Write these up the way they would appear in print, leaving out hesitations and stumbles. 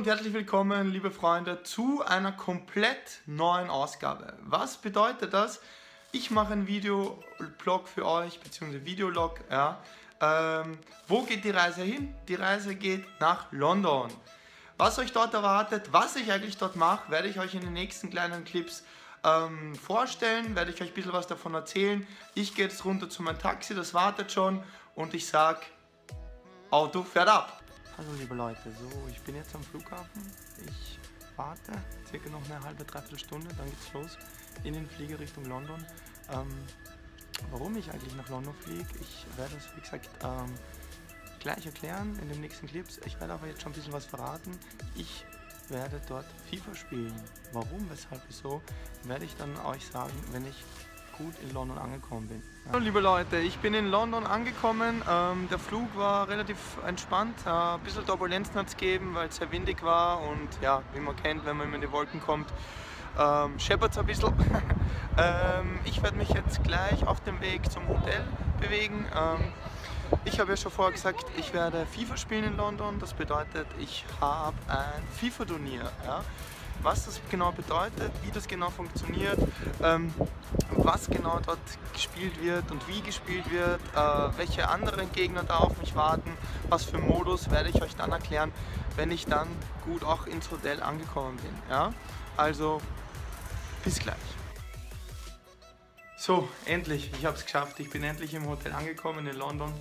und herzlich willkommen, liebe Freunde, zu einer komplett neuen Ausgabe. Was bedeutet das? Ich mache einen Videoblog für euch, beziehungsweise Videolog, ja. Wo geht die Reise hin? Die Reise geht nach London. Was euch dort erwartet, was ich eigentlich dort mache, werde ich euch in den nächsten kleinen Clips vorstellen, werde ich euch ein bisschen was davon erzählen. Ich gehe jetzt runter zu meinem Taxi, das wartet schon und ich sag, Auto fährt ab. Hallo liebe Leute, so ich bin jetzt am Flughafen, ich warte circa noch eine halbe, dreiviertel Stunde, dann geht's los in den Flieger Richtung London. Warum ich eigentlich nach London fliege, ich werde es wie gesagt gleich erklären in den nächsten Clips. Ich werde aber jetzt schon ein bisschen was verraten. Ich werde dort FIFA spielen. Warum, weshalb, wieso, werde ich dann euch sagen, wenn ich gut in London angekommen bin. Ja. Hallo liebe Leute, ich bin in London angekommen. Der Flug war relativ entspannt. Ein bisschen Turbulenzen hat es gegeben, weil es sehr windig war und ja, wie man kennt, wenn man in die Wolken kommt, scheppert es ein bisschen. Ich werde mich jetzt gleich auf dem Weg zum Hotel bewegen. Ich habe ja schon vorher gesagt, ich werde FIFA spielen in London. Das bedeutet, ich habe ein FIFA-Turnier. Ja? Was das genau bedeutet, wie das genau funktioniert, was genau dort gespielt wird und wie gespielt wird, welche anderen Gegner da auf mich warten, was für Modus, werde ich euch dann erklären, wenn ich dann gut auch ins Hotel angekommen bin. Ja? Also, bis gleich. So, endlich, ich habe es geschafft. Ich bin endlich im Hotel angekommen in London,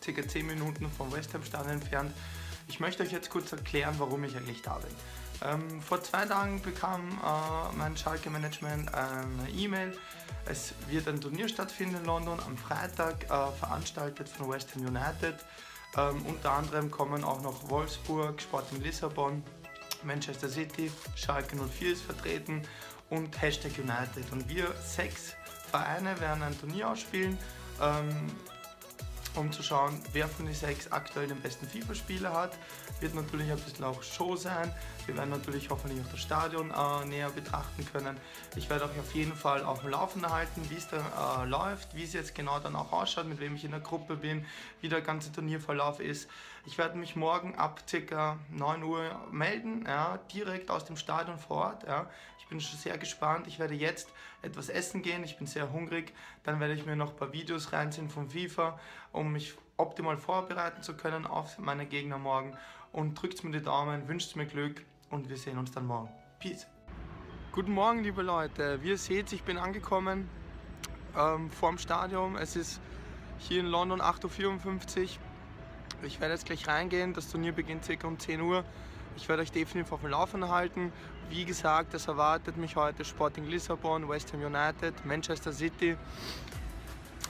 circa 10 Minuten vom West Ham Stadion entfernt. Ich möchte euch jetzt kurz erklären, warum ich eigentlich da bin. Vor 2 Tagen bekam mein Schalke-Management eine E-Mail. Es wird ein Turnier stattfinden in London am Freitag, veranstaltet von West Ham United. Unter anderem kommen auch noch Wolfsburg, Sporting Lissabon, Manchester City, Schalke 04 ist vertreten und #United. Und wir 6 Vereine werden ein Turnier ausspielen, um zu schauen, wer von den 6 aktuell den besten FIFA-Spieler hat. Wird natürlich ein bisschen auch Show sein. Wir werden natürlich hoffentlich auch das Stadion näher betrachten können. Ich werde euch auf jeden Fall auf dem Laufenden halten, wie es da läuft, wie es jetzt genau dann auch ausschaut, mit wem ich in der Gruppe bin, wie der ganze Turnierverlauf ist. Ich werde mich morgen ab ca. 9 Uhr melden, ja, direkt aus dem Stadion vor Ort. Ja. Ich bin schon sehr gespannt. Ich werde jetzt etwas essen gehen, ich bin sehr hungrig. Dann werde ich mir noch ein paar Videos reinziehen von FIFA, um mich optimal vorbereiten zu können auf meine Gegner morgen. Und drückt mir die Daumen, wünscht mir Glück und wir sehen uns dann morgen. Peace. Guten Morgen liebe Leute, wie ihr seht, ich bin angekommen vorm Stadion. Es ist hier in London 8:54 Uhr. Ich werde jetzt gleich reingehen, das Turnier beginnt ca. um 10 Uhr. Ich werde euch definitiv auf dem Laufenden halten. Wie gesagt, es erwartet mich heute Sporting Lissabon, West Ham United, Manchester City,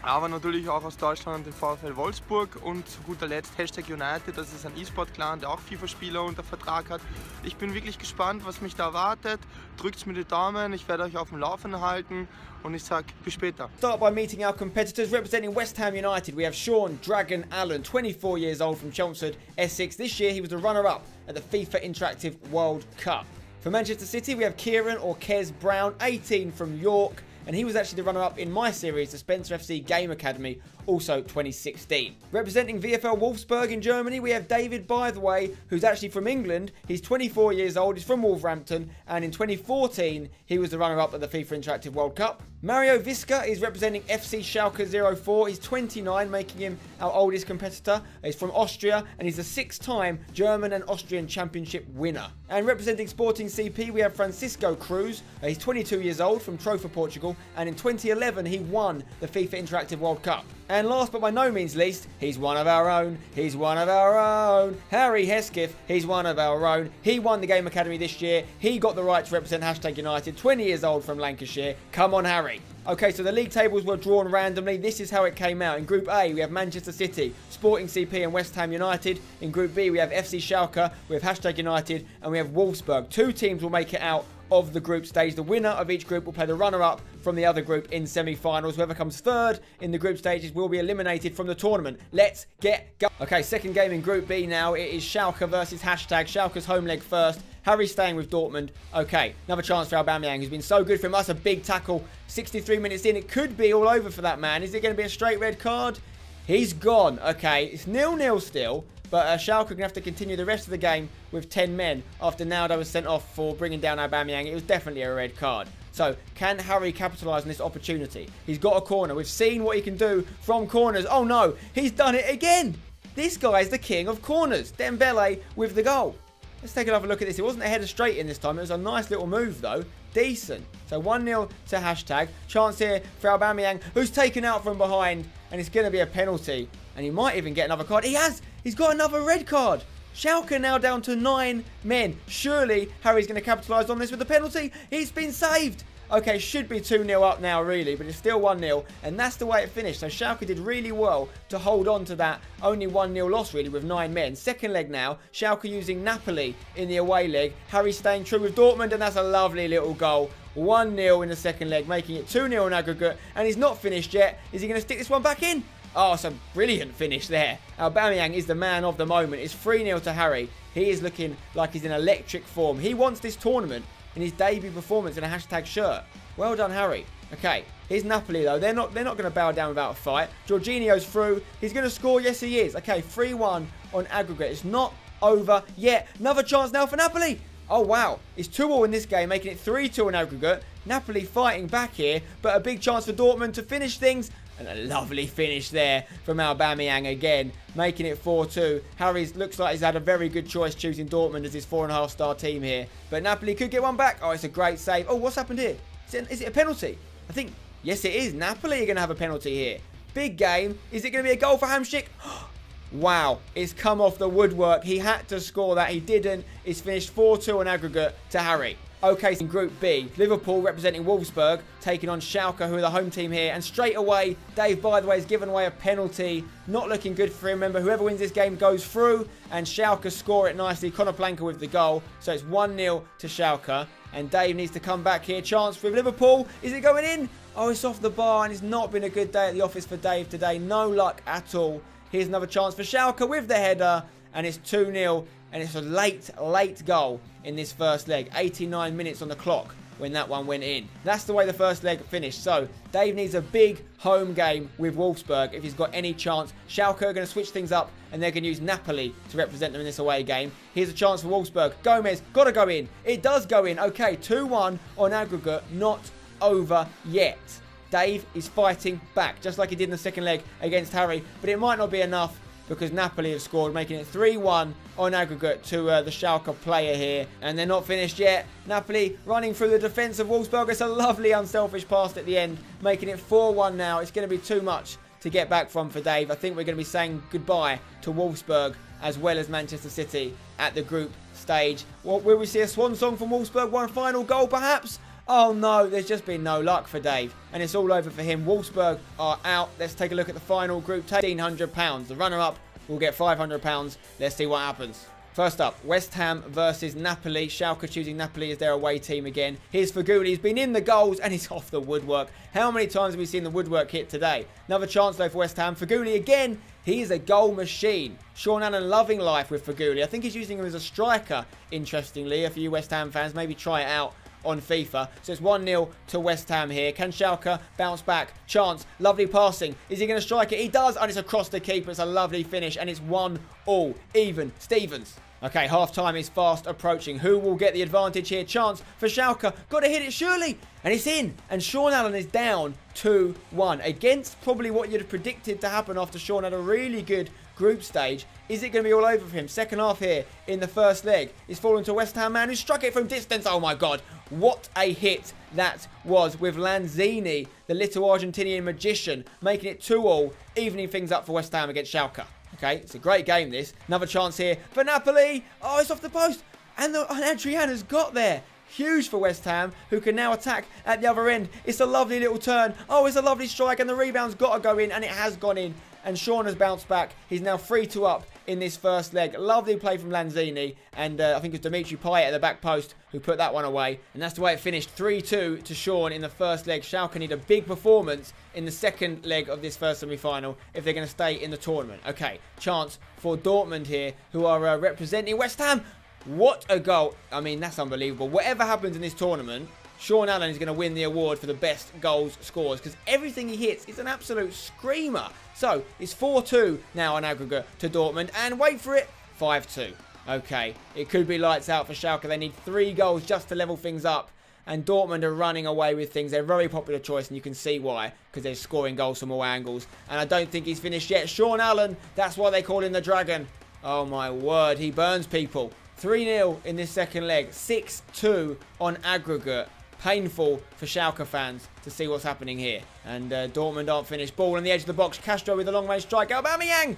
aber natürlich auch aus Deutschland den VfL Wolfsburg und zu guter Letzt #United, das ist ein E-Sport-Clan, der auch FIFA-Spieler unter Vertrag hat. Ich bin wirklich gespannt, was mich da erwartet. Drückt mir die Daumen, ich werde euch auf dem Laufenden halten und ich sage bis später. Start by meeting our competitors. Representing West Ham United, we have Sean Dragon Allen, 24 years old from Chelmsford, Essex. This year he was the runner-up at the FIFA Interactive World Cup. For Manchester City, we have Kieran or Kez Brown, 18 from York. And he was actually the runner-up in my series, the Spencer FC Game Academy, also 2016. Representing VfL Wolfsburg in Germany, we have David, by the way, who's actually from England. He's 24 years old, he's from Wolverhampton, and in 2014, he was the runner-up at the FIFA Interactive World Cup. Mario Viska is representing FC Schalke 04. He's 29, making him our oldest competitor. He's from Austria, and he's a 6-time German and Austrian Championship winner. And representing Sporting CP, we have Francisco Cruz. He's 22 years old, from Trofa, Portugal, and in 2011, he won the FIFA Interactive World Cup. And last but by no means least, he's one of our own. He's one of our own. Harry Hesketh, he's one of our own. He won the Game Academy this year. He got the right to represent #United, 20 years old from Lancashire. Come on, Harry. Okay, so the league tables were drawn randomly. This is how it came out. In Group A, we have Manchester City, Sporting CP and West Ham United. In Group B, we have FC Schalke, we have #United, and we have Wolfsburg. 2 teams will make it out of the group stage. The winner of each group will play the runner-up from the other group in semi-finals. Whoever comes third in the group stages will be eliminated from the tournament. Let's get go. Okay, second game in Group B now. It is Schalke versus Schalke's home leg first. Harry staying with Dortmund. Okay, another chance for Aubameyang, who's been so good for him. That's a big tackle. 63 minutes in. It could be all over for that man. Is it going to be a straight red card? He's gone. Okay, it's 0-0 still. But Schalke are going to have to continue the rest of the game with 10 men after Naldo was sent off for bringing down Aubameyang. It was definitely a red card. So, can Harry capitalise on this opportunity? He's got a corner. We've seen what he can do from corners. Oh no, he's done it again. This guy is the king of corners. Dembele with the goal. Let's take another look at this. It wasn't a header straight in this time. It was a nice little move though. Decent. So 1-0 to hashtag. Chance here for Aubameyang, who's taken out from behind. And it's going to be a penalty. And he might even get another card. He has. He's got another red card. Schalke now down to 9 men. Surely Harry's going to capitalise on this with the penalty. He's been saved. Okay, should be 2-0 up now, really, but it's still 1-0, and that's the way it finished. So Schalke did really well to hold on to that only 1-0 loss, really, with 9 men. Second leg now, Schalke using Napoli in the away leg. Harry staying true with Dortmund, and that's a lovely little goal. 1-0 in the second leg, making it 2-0 in aggregate, and he's not finished yet. Is he going to stick this one back in? Oh, it's a brilliant finish there. Aubameyang is the man of the moment. It's 3-0 to Harry. He is looking like he's in electric form. He wants this tournament in his debut performance in a hashtag shirt. Well done, Harry. Okay, here's Napoli, though. They're not going to bow down without a fight. Jorginho's through. He's going to score. Yes, he is. Okay, 3-1 on aggregate. It's not over yet. Another chance now for Napoli. Oh, wow. It's 2-2 in this game, making it 3-2 in aggregate. Napoli fighting back here, but a big chance for Dortmund to finish things. And a lovely finish there from Aubameyang again, making it 4-2. Harry looks like he's had a very good choice choosing Dortmund as his 4.5-star team here. But Napoli could get one back. Oh, it's a great save. Oh, what's happened here? Is it a penalty? I think, yes, it is. Napoli are going to have a penalty here. Big game. Is it going to be a goal for Hamsik? Wow, it's come off the woodwork. He had to score that. He didn't. It's finished 4-2 on aggregate to Harry. Okay, in Group B, Liverpool representing Wolfsburg, taking on Schalke, who are the home team here. And straight away, Dave, by the way, has given away a penalty. Not looking good for him. Remember, whoever wins this game goes through. And Schalke score it nicely. Conor Planker with the goal. So it's 1-0 to Schalke. And Dave needs to come back here. Chance with Liverpool. Is it going in? Oh, it's off the bar. And it's not been a good day at the office for Dave today. No luck at all. Here's another chance for Schalke with the header. And it's 2-0. And it's a late goal in this first leg. 89 minutes on the clock when that one went in. That's the way the first leg finished. So, Dave needs a big home game with Wolfsburg if he's got any chance. Schalke are going to switch things up and they're going to use Napoli to represent them in this away game. Here's a chance for Wolfsburg. Gomez, got to go in. It does go in. Okay, 2-1 on aggregate. Not over yet. Dave is fighting back, just like he did in the second leg against Harry. But it might not be enough, because Napoli have scored, making it 3-1 on aggregate to the Schalke player here. And they're not finished yet. Napoli running through the defence of Wolfsburg. It's a lovely unselfish pass at the end, making it 4-1 now. It's going to be too much to get back from for Dave. I think we're going to be saying goodbye to Wolfsburg as well as Manchester City at the group stage. Will we see a swan song from Wolfsburg? One final goal perhaps? Oh no, there's just been no luck for Dave. And it's all over for him. Wolfsburg are out. Let's take a look at the final group. £1,500. The runner-up will get £500. Let's see what happens. First up, West Ham versus Napoli. Schalke choosing Napoli as their away team again. Here's Faguli. He's been in the goals and he's off the woodwork. How many times have we seen the woodwork hit today? Another chance though for West Ham. Faguli again. He is a goal machine. Sean Allen loving life with Faguli. I think he's using him as a striker, interestingly. For you West Ham fans, maybe try it out on FIFA. So it's 1-0 to West Ham here. Can Schalke bounce back? Chance. Lovely passing. Is he going to strike it? He does. And it's across the keeper. It's a lovely finish. And it's 1-1. Even. Stevens. Okay, half-time is fast approaching. Who will get the advantage here? Chance for Schalke. Got to hit it surely. And it's in. And Sean Allen is down 2-1. Against probably what you'd have predicted to happen after Sean had a really good group stage. Is it going to be all over for him? Second half here in the first leg. He's fallen to a West Ham man who struck it from distance. Oh my God. What a hit that was with Lanzini, the little Argentinian magician, making it 2-2, evening things up for West Ham against Schalke. Okay, it's a great game this. Another chance here for Napoli. Oh, it's off the post. And Adriana's got there. Huge for West Ham, who can now attack at the other end. It's a lovely little turn. Oh, it's a lovely strike, and the rebound's got to go in, and it has gone in. And Sean has bounced back. He's now 3-2 up in this first leg. Lovely play from Lanzini. And I think it's Dimitri Payet at the back post who put that one away. And that's the way it finished. 3-2 to Sean in the first leg. Schalke need a big performance in the second leg of this first semi-final if they're going to stay in the tournament. Okay, chance for Dortmund here, who are representing West Ham. What a goal. I mean, that's unbelievable. Whatever happens in this tournament, Sean Allen is going to win the award for the best goals scorers because everything he hits is an absolute screamer. So it's 4-2 now on aggregate to Dortmund, and wait for it, 5-2. Okay, it could be lights out for Schalke. They need 3 goals just to level things up. And Dortmund are running away with things. They're a very popular choice, and you can see why, because they're scoring goals from all angles. And I don't think he's finished yet. Sean Allen, that's why they call him the Dragon. Oh my word, he burns people. 3-0 in this second leg, 6-2 on aggregate. Painful for Schalke fans to see what's happening here. And Dortmund aren't finished. Ball on the edge of the box. Castro with a long-range strike. Aubameyang!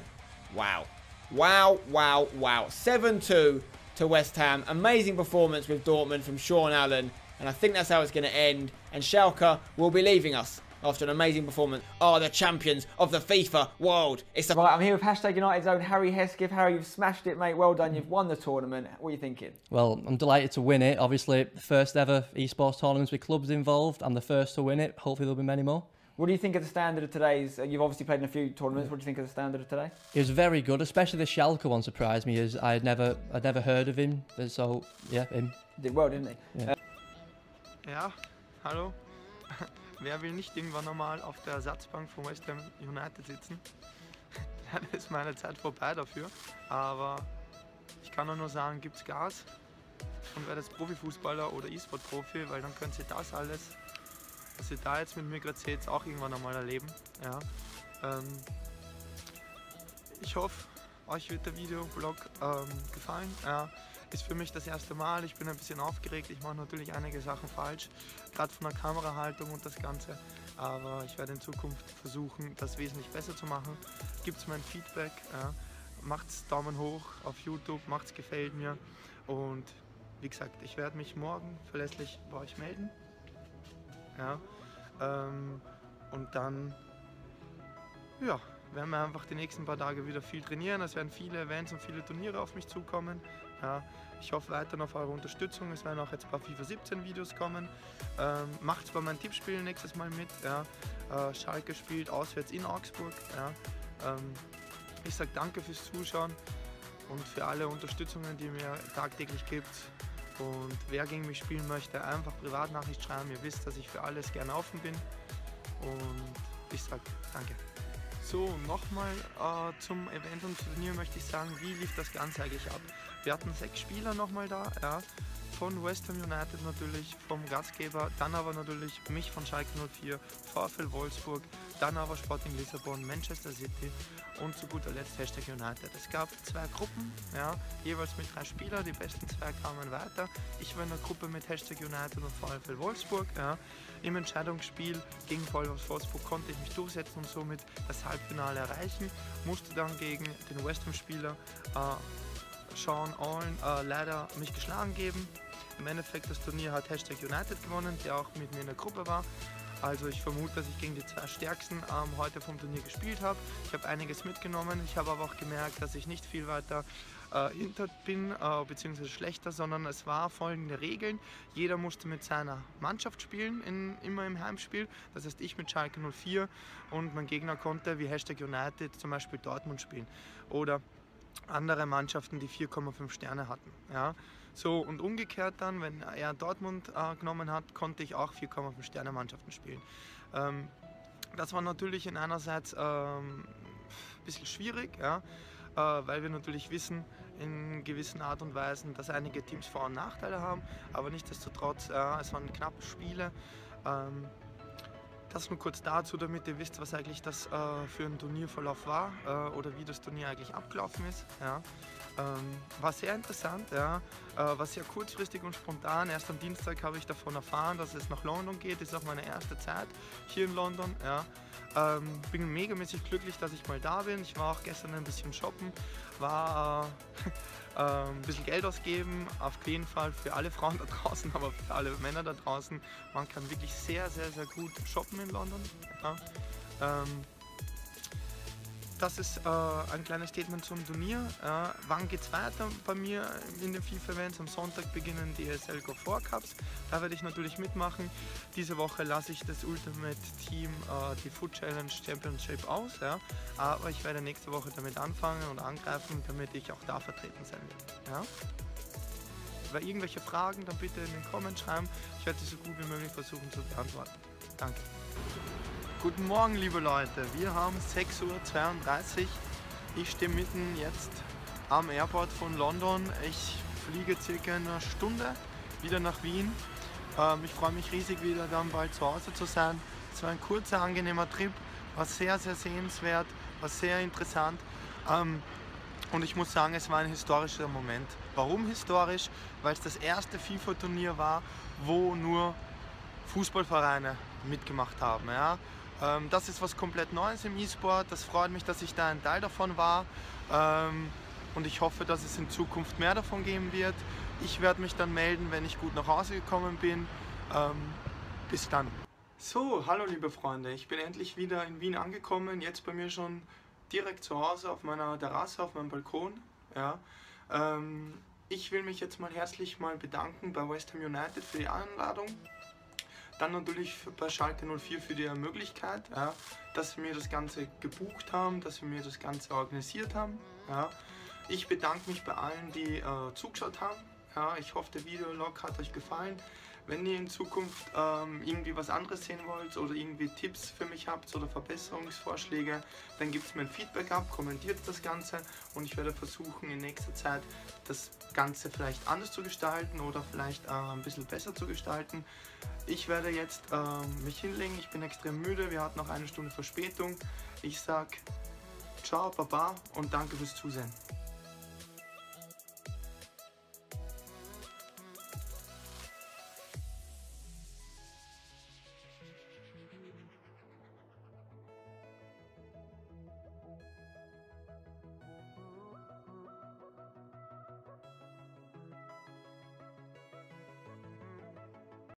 Wow. Wow, wow, wow. 7-2 to West Ham. Amazing performance with Dortmund from Sean Allen. And I think that's how it's going to end. And Schalke will be leaving us after an amazing performance. Are the champions of the FIFA world. Right, I'm here with #United's own Harry Hesketh. Harry, you've smashed it, mate. Well done. You've won the tournament. What are you thinking? Well, I'm delighted to win it. Obviously, the first ever esports tournaments with clubs involved. I'm the first to win it. Hopefully there'll be many more. What do you think of the standard of today's? You've obviously played in a few tournaments. What do you think of the standard of today? It was very good, especially the Schalke one surprised me, as I'd never heard of him. So yeah, him. Did well, didn't he? Yeah. Ja, hallo. Wer will nicht irgendwann einmal auf der Ersatzbank von West Ham United sitzen? Dann ist meine Zeit vorbei dafür. Aber ich kann nur sagen, gibt's Gas und werdet Profifußballer oder E-Sport-Profi, weil dann könnt ihr das alles, was ihr da jetzt mit mir gerade seht, auch irgendwann einmal erleben. Ja. Ich hoffe, euch wird der Videoblog gefallen. Ja. Ist für mich das erste Mal, ich bin ein bisschen aufgeregt, ich mache natürlich einige Sachen falsch, gerade von der Kamerahaltung und das Ganze, aber ich werde in Zukunft versuchen, das wesentlich besser zu machen. Gebt mir ein Feedback, ja. Macht's Daumen hoch auf YouTube, macht's gefällt mir und wie gesagt, ich werde mich morgen verlässlich bei euch melden. Ja. Und dann, ja, werden wir einfach die nächsten paar Tage wieder viel trainieren. Es werden viele Events und viele Turniere auf mich zukommen. Ja, ich hoffe weiterhin auf eure Unterstützung. Es werden auch jetzt ein paar FIFA 17 Videos kommen. Macht bei meinen Tippspielen nächstes Mal mit. Ja. Schalke spielt auswärts in Augsburg. Ja. Ich sage danke fürs Zuschauen und für alle Unterstützungen, die ihr mir tagtäglich gibt. Und wer gegen mich spielen möchte, einfach Privatnachricht schreiben. Ihr wisst, dass ich für alles gerne offen bin. Und ich sage danke. So, nochmal zum Event und Turnier möchte ich sagen, wie lief das Ganze eigentlich ab? Wir hatten 6 Spieler nochmal da, ja, von West Ham United natürlich, vom Gastgeber, dann aber natürlich mich von Schalke 04, VfL Wolfsburg, dann aber Sporting Lissabon, Manchester City und zu guter Letzt #United. Es gab 2 Gruppen, ja, jeweils mit 3 Spielern, die besten 2 kamen weiter. Ich war in der Gruppe mit #United und VfL Wolfsburg. Ja. Im Entscheidungsspiel gegen VfL Wolfsburg konnte ich mich durchsetzen und somit das Halbfinale erreichen, musste dann gegen den West Ham-Spieler Sean Allen leider mich geschlagen geben. Im Endeffekt das Turnier hat #United gewonnen, der auch mit mir in der Gruppe war. Also ich vermute, dass ich gegen die 2 Stärksten heute vom Turnier gespielt habe. Ich habe einiges mitgenommen, ich habe aber auch gemerkt, dass ich nicht viel weiter hinter bin, beziehungsweise schlechter, sondern es war folgende Regeln. Jeder musste mit seiner Mannschaft spielen, immer im Heimspiel. Das heißt, ich mit Schalke 04 und mein Gegner konnte wie #United zum Beispiel Dortmund spielen. Oder andere Mannschaften, die 4,5 Sterne hatten. Ja. So, und umgekehrt dann, wenn er Dortmund genommen hat, konnte ich auch 4,5 Sterne Mannschaften spielen. Das war natürlich in einerseits ein bisschen schwierig, ja, weil wir natürlich wissen, in gewissen Art und Weisen, dass einige Teams Vor- und Nachteile haben, aber nichtsdestotrotz, es waren knappe Spiele. Das nur kurz dazu, damit ihr wisst, was eigentlich das für ein Turnierverlauf war oder wie das Turnier eigentlich abgelaufen ist. Ja. War sehr interessant, ja. War sehr kurzfristig und spontan. Erst am Dienstag habe ich davon erfahren, dass es nach London geht. Das ist auch meine erste Zeit hier in London. Ja. Bin megamäßig glücklich, dass ich mal da bin. Ich war auch gestern ein bisschen shoppen, war ein bisschen Geld ausgeben, auf jeden Fall für alle Frauen da draußen, aber für alle Männer da draußen. Man kann wirklich sehr, sehr, sehr gut shoppen in London. Ja. Das ist ein kleines Statement zum Turnier. Wann geht es weiter bei mir in den FIFA-Events? Am Sonntag beginnen die ESL Go 4 Cups. Da werde ich natürlich mitmachen. Diese Woche lasse ich das Ultimate Team die Foot Challenge Championship aus. Ja? Aber ich werde nächste Woche damit anfangen und angreifen, damit ich auch da vertreten sein werde. Ja? irgendwelche Fragen, dann bitte in den Comments schreiben. Ich werde sie so gut wie möglich versuchen zu beantworten. Danke. Guten Morgen, liebe Leute. Wir haben 6:32 Uhr. Ich stehe mitten jetzt am Airport von London. Ich fliege circa eine Stunde wieder nach Wien. Ich freue mich riesig, wieder dann bald zu Hause zu sein. Es war ein kurzer, angenehmer Trip, war sehr, sehr sehenswert, war sehr interessant. Und ich muss sagen, es war ein historischer Moment. Warum historisch? Weil es das erste FIFA-Turnier war, wo nur Fußballvereine mitgemacht haben. Ja? Das ist was komplett Neues im E-Sport. Das freut mich, dass ich da ein Teil davon war. Und ich hoffe, dass es in Zukunft mehr davon geben wird. Ich werde mich dann melden, wenn ich gut nach Hause gekommen bin. Bis dann. So, hallo liebe Freunde. Ich bin endlich wieder in Wien angekommen. Jetzt bei mir schon direkt zu Hause auf meiner Terrasse, auf meinem Balkon. Ja. Ich will mich jetzt mal herzlich bedanken bei West Ham United für die Einladung. Dann natürlich bei Schalke 04 für die Möglichkeit, ja, dass sie mir das Ganze gebucht haben, dass sie mir das Ganze organisiert haben. Ja. Ich bedanke mich bei allen, die zugeschaut haben. Ja, ich hoffe, der Videolog hat euch gefallen. Wenn ihr in Zukunft irgendwie was anderes sehen wollt oder irgendwie Tipps für mich habt oder Verbesserungsvorschläge, dann gebt mir ein Feedback ab, kommentiert das Ganze und ich werde versuchen in nächster Zeit das Ganze vielleicht anders zu gestalten oder vielleicht ein bisschen besser zu gestalten. Ich werde jetzt mich hinlegen, ich bin extrem müde, wir hatten noch eine Stunde Verspätung. Ich sag ciao, baba und danke fürs Zusehen.